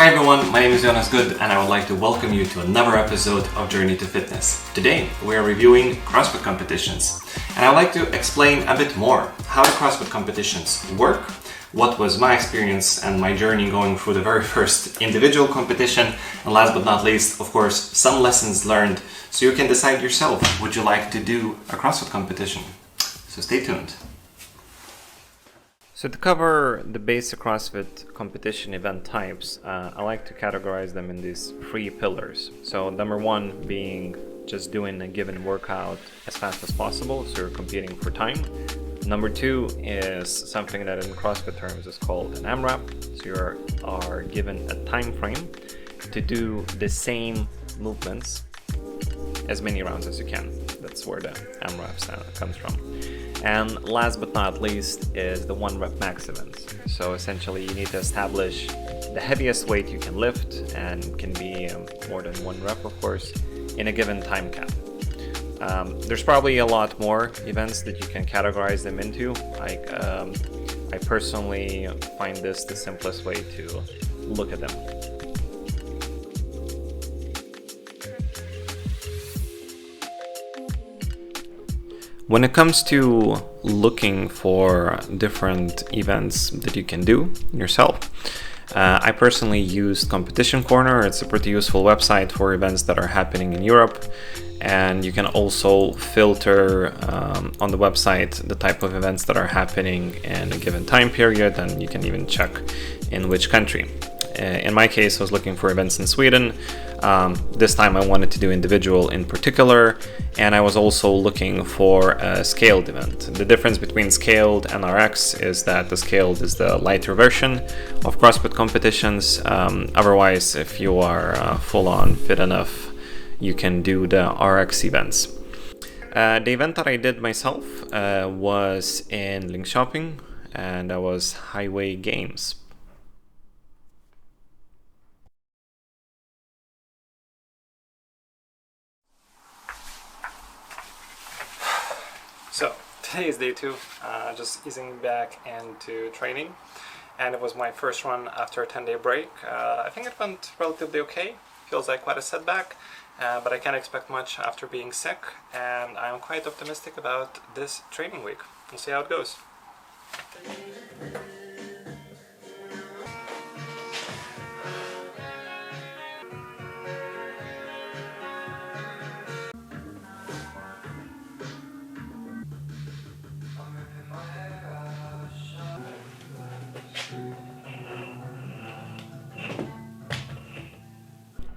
Hi everyone, my name is Jonas Good and I would like to welcome you to another episode of Journey to Fitness. Today we are reviewing CrossFit competitions and I'd like to explain a bit more how the CrossFit competitions work, what was my experience and my journey going through the very first individual competition, and last but not least, of course, some lessons learned so you can decide yourself, would you like to do a CrossFit competition? So stay tuned. So to cover the basic CrossFit competition event types, I like to categorize them in these three pillars. So number one being just doing a given workout as fast as possible, so you're competing for time. Number two is something that in CrossFit terms is called an AMRAP, so you are given a time frame to do the same movements as many rounds as you can. That's where the AMRAP comes from. And last but not least is the 1 rep max events. So essentially you need to establish the heaviest weight you can lift, and it can be more than 1 rep of course, in a given time cap. There's probably a lot more events that you can categorize them into. I personally find this the simplest way to look at them. When it comes to looking for different events that you can do yourself, I personally used Competition Corner. It's a pretty useful website for events that are happening in Europe, and you can also filter on the website the type of events that are happening in a given time period, and you can even check in which country. In my case, I was looking for events in Sweden. This time I wanted to do individual in particular, and I was also looking for a scaled event. The difference between scaled and RX is that the scaled is the lighter version of CrossFit competitions. Otherwise, if you are full-on fit enough, you can do the RX events. The event that I did myself was in Linköping, and that was Highway Games. So today is day 2, just easing back into training, and it was my first run after a 10-day break. I think it went relatively okay, feels like quite a setback, but I can't expect much after being sick, and I'm quite optimistic about this training week. We'll see how it goes.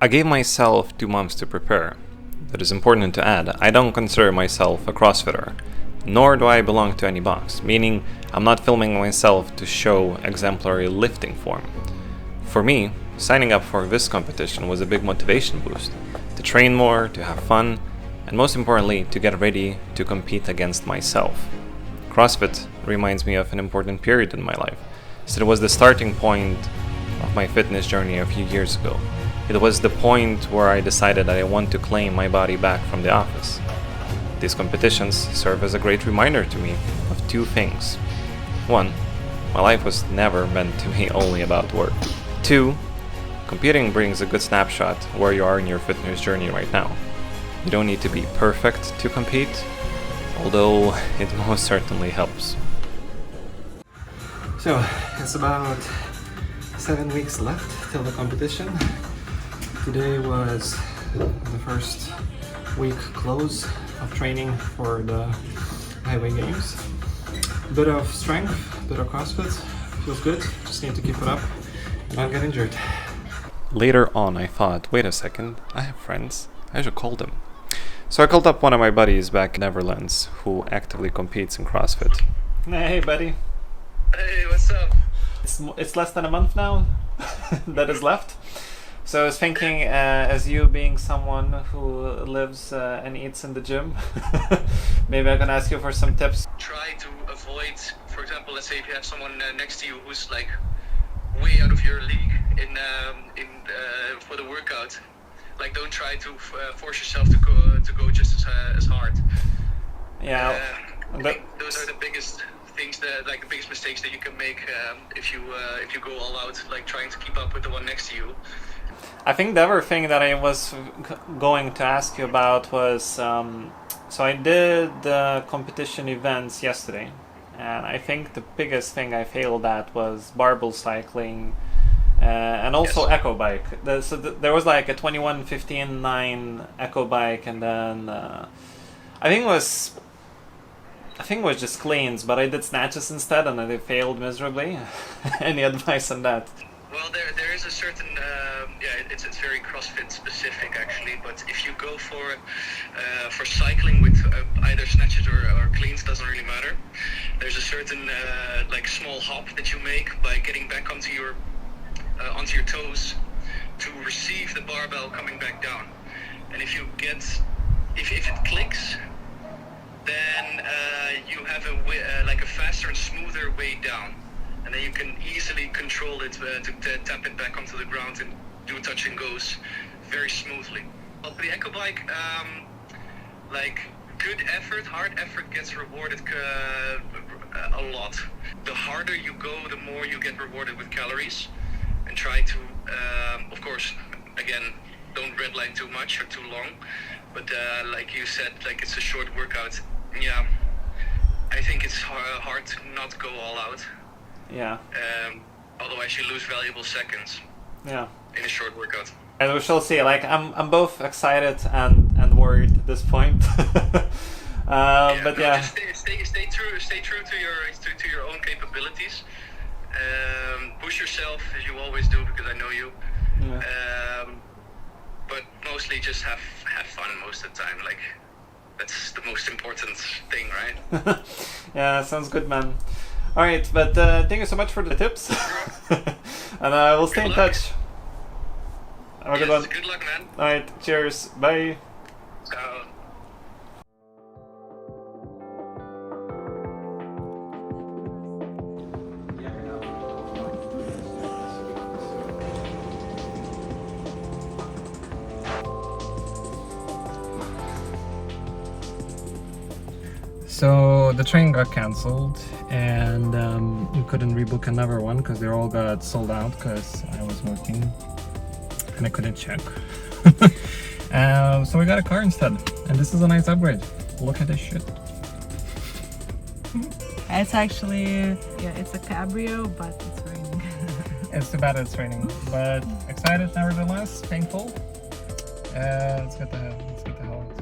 I gave myself 2 months to prepare. That is important to add. I don't consider myself a CrossFitter, nor do I belong to any box, meaning I'm not filming myself to show exemplary lifting form. For me, signing up for this competition was a big motivation boost, to train more, to have fun, and most importantly, to get ready to compete against myself. CrossFit reminds me of an important period in my life, so it was the starting point of my fitness journey a few years ago. It was the point where I decided that I want to claim my body back from the office. These competitions serve as a great reminder to me of 2 things. 1, my life was never meant to be only about work. 2, competing brings a good snapshot where you are in your fitness journey right now. You don't need to be perfect to compete, although it most certainly helps. So, it's about 7 weeks left till the competition. Today was the first week close of training for the Highway Games. Bit of strength, bit of CrossFit, feels good, just need to keep it up and not get injured. Later on I thought, wait a second, I have friends, I should call them. So I called up one of my buddies back in Netherlands who actively competes in CrossFit. Hey buddy. Hey, what's up? It's less than a month now that is left. So I was thinking, as you being someone who lives and eats in the gym, maybe I can ask you for some tips. Try to avoid, for example, let's say if you have someone next to you who's like way out of your league in for the workout. Like, don't try to force yourself to go just as hard. Yeah. I think those are the biggest things that like the biggest mistakes that you can make if you go all out, like trying to keep up with the one next to you. I think the other thing that I was going to ask you about was, so I did the competition events yesterday, and I think the biggest thing I failed at was barbell cycling, and also Yes. echo bike. There was like a 21, 15, 9 echo bike, and then I think it was just cleans, but I did snatches instead, and I failed miserably. Any advice on that? Well, there is a certain it's very CrossFit specific actually. But if you go for cycling with either snatches or cleans, doesn't really matter. There's a certain like small hop that you make by getting back onto your toes to receive the barbell coming back down. And if it clicks, then you have like a faster and smoother way down. And then you can easily control it to tap it back onto the ground and do touch and goes very smoothly. But the echo bike, like good effort, hard effort gets rewarded a lot. The harder you go, the more you get rewarded with calories. And try to, of course, again, don't redline too much or too long. But like you said, like it's a short workout. Yeah, I think it's hard to not go all out. Yeah. Otherwise, you lose valuable seconds. Yeah. In a short workout. And we shall see. Like I'm both excited and worried at this point. But yeah. Just stay true to your own capabilities. Push yourself as you always do, because I know you. Yeah. But mostly just have fun most of the time. Like that's the most important thing, right? Yeah, sounds good, man. All right, but thank you so much for the tips, and we'll stay in touch. Have a good one. Good luck, man. All right, cheers. Bye. Ciao. So the train got cancelled, and we couldn't rebook another one because they all got sold out because I was working and I couldn't check. So we got a car instead, and this is a nice upgrade. Look at this shit. It's actually, it's a cabrio, but it's raining. It's too bad it's raining, but excited nevertheless, thankful. Let's get the hell out.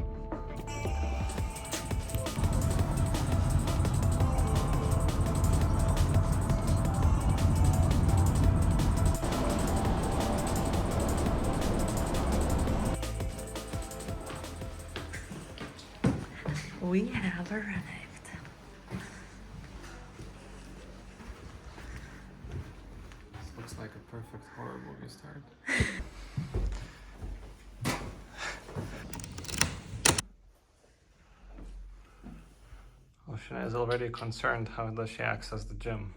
We have arrived. This looks like a perfect horror movie start. Ocean is already concerned how does she access the gym.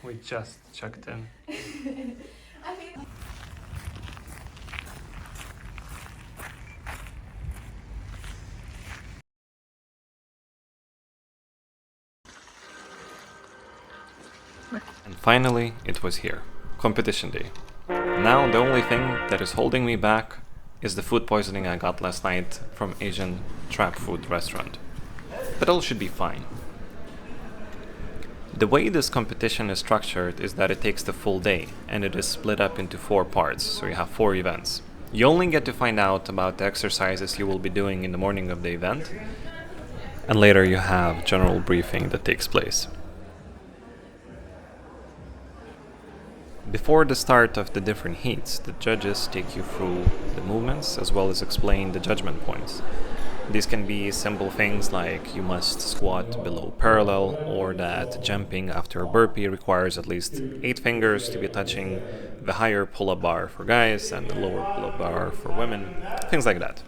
We just checked in. And finally, it was here. Competition day. Now the only thing that is holding me back is the food poisoning I got last night from Asian trap food restaurant. But all should be fine. The way this competition is structured is that it takes the full day, and it is split up into 4 parts, so you have 4 events. You only get to find out about the exercises you will be doing in the morning of the event, and later you have general briefing that takes place. Before the start of the different heats, the judges take you through the movements as well as explain the judgment points. These can be simple things like you must squat below parallel, or that jumping after a burpee requires at least 8 fingers to be touching the higher pull-up bar for guys and the lower pull-up bar for women, things like that.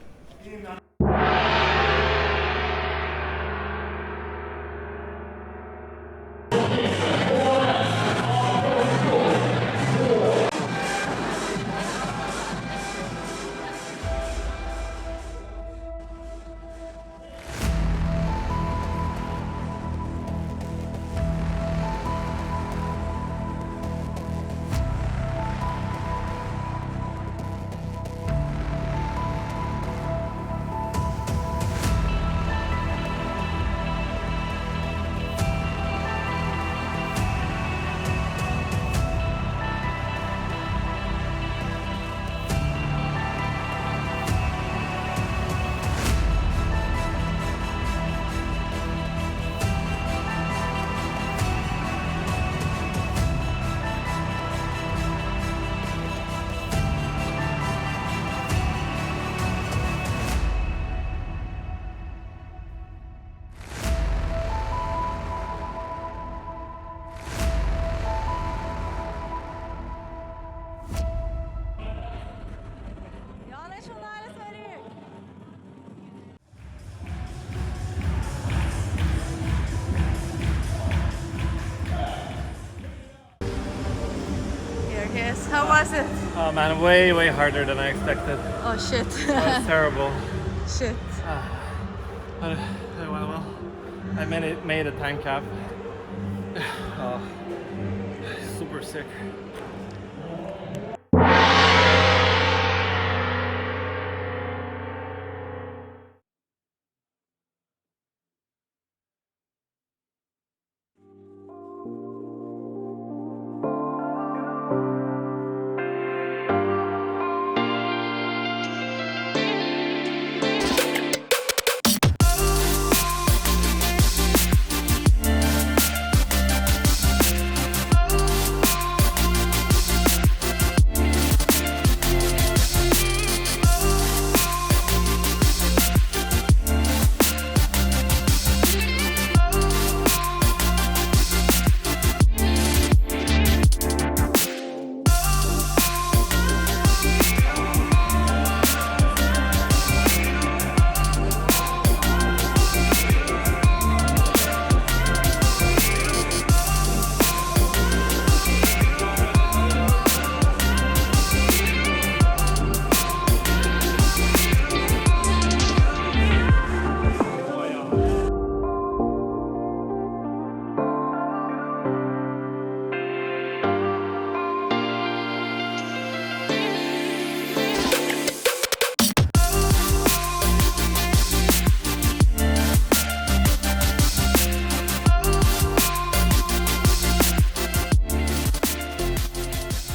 Yes, how was it? Oh man, way harder than I expected. Oh shit. That was terrible. Shit. But, well, I made a tank cap. Oh, super sick.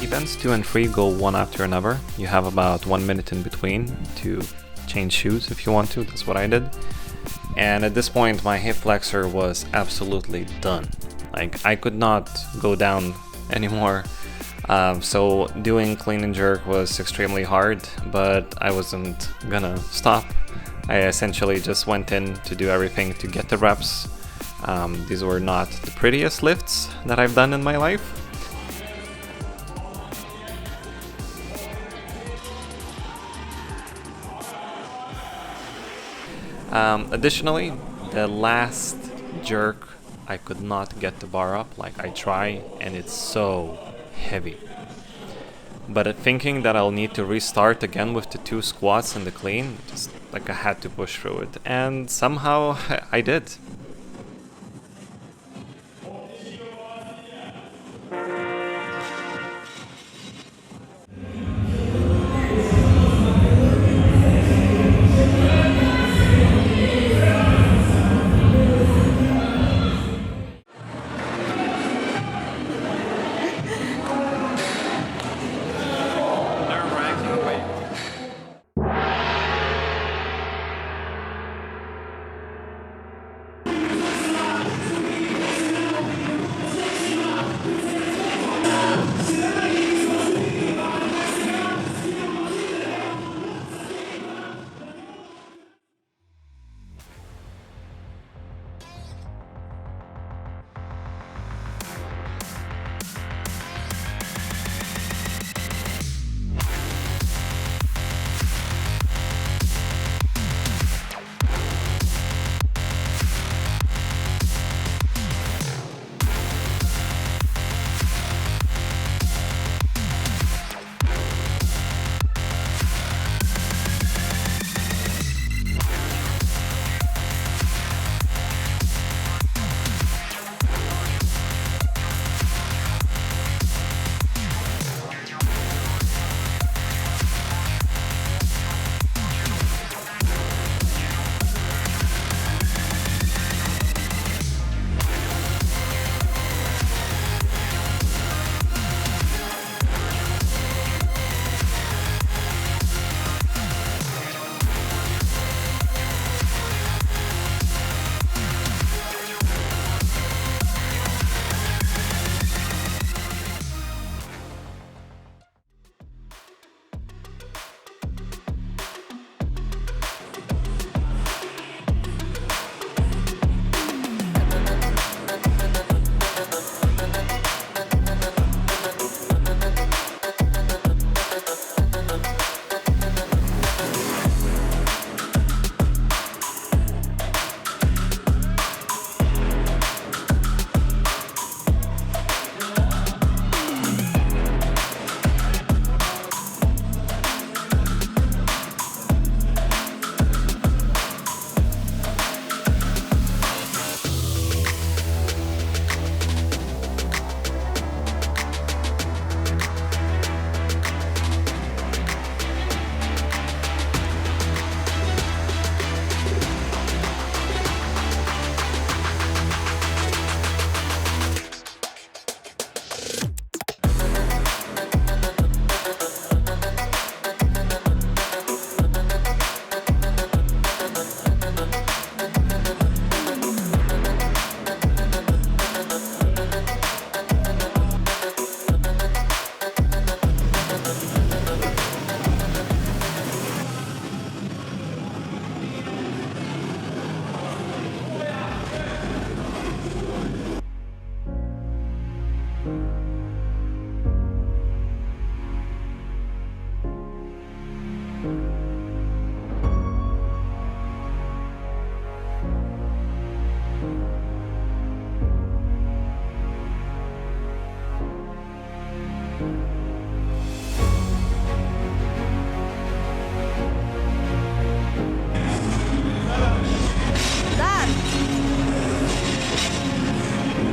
Events 2 and 3 go one after another. You have about 1 minute in between to change shoes if you want to. That's what I did. And at this point my hip flexor was absolutely done. Like, I could not go down anymore. So doing clean and jerk was extremely hard, but I wasn't gonna stop. I essentially just went in to do everything to get the reps. These were not the prettiest lifts that I've done in my life. Additionally, the last jerk, I could not get the bar up. Like, I try and it's so heavy. But thinking that I'll need to restart again with the 2 squats and the clean, just like I had to push through it. And somehow I did.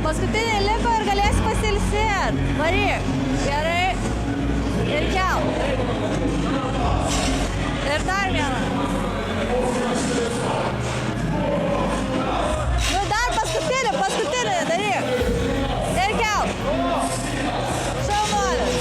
Paskutinį liko ir galėsi pasilsėt. Varyk. Gerai. Ir kelk. Ir dar vieną. Nu dar paskutinį daryk. Ir kelk. Šaunuolis.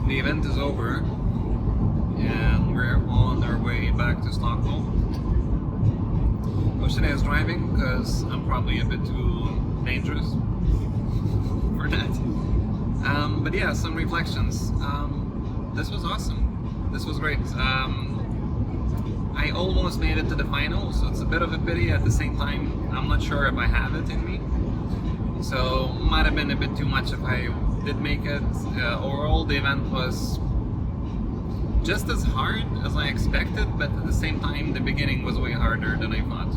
The event is over and we're on our way back to Stockholm. Oceania is driving because I'm probably a bit too dangerous for that. But yeah, some reflections. This was awesome. This was great. I almost made it to the final, so it's a bit of a pity. At the same time, I'm not sure if I have it in me. So might have been a bit too much if I did make it. Overall, the event was just as hard as I expected, but at the same time, the beginning was way harder than I thought.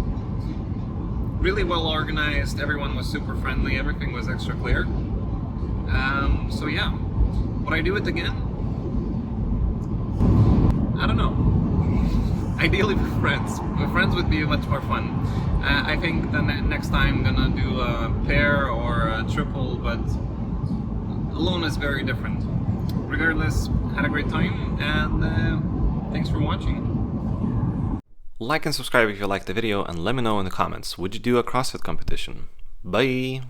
Really well organized, everyone was super friendly, everything was extra clear. So yeah, would I do it again? I don't know. Ideally with friends. With friends would be much more fun. I think the next time I'm gonna do a pair or a triple, but alone is very different. Regardless, had a great time, and thanks for watching. Like and subscribe if you liked the video, and let me know in the comments, would you do a CrossFit competition? Bye!